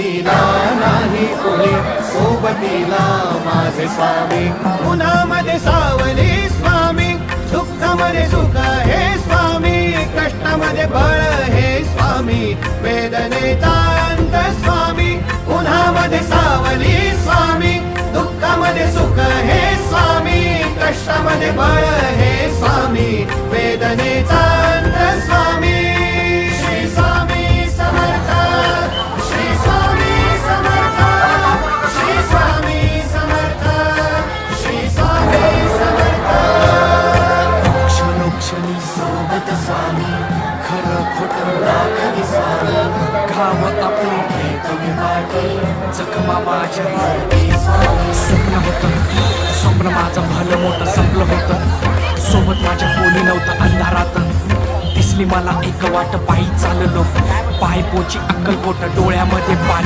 सोबतीला नाही कोणी, सोबतीला माझे स्वामी. उन्हामध्ये सावली स्वामी, दुःखामध्ये सुख हे स्वामी, कष्टामध्ये बळ हे स्वामी, वेदनेचा अंत स्वामी. उन्हामध्ये सावली स्वामी, दुःखामध्ये सुख हे स्वामी, कष्टामध्ये बळ हे स्वामी, वेदनेचा अंत स्वामी. श्री स्वामी समर्थ, श्री स्वामी समर्थ, श्री स्वामी समर्थ, श्री स्वामी समर्थ. क्षणोक्षणी सोबत स्वामी, खरं खोटं दाखवी स्वामी, घाव आपले हे तुम्ही पाठी, जखमा माझ्या वरती स्वामी. स्वप्न होतं, स्वप्न माझं भलं मोठं संपलं होतं. सोबत माझ्या कोणी नव्हतं अंधारात, दिसली मला एक वाट, पायी चाललो पाय पोची अक्कलकोट, डोळ्यामध्ये पाणी.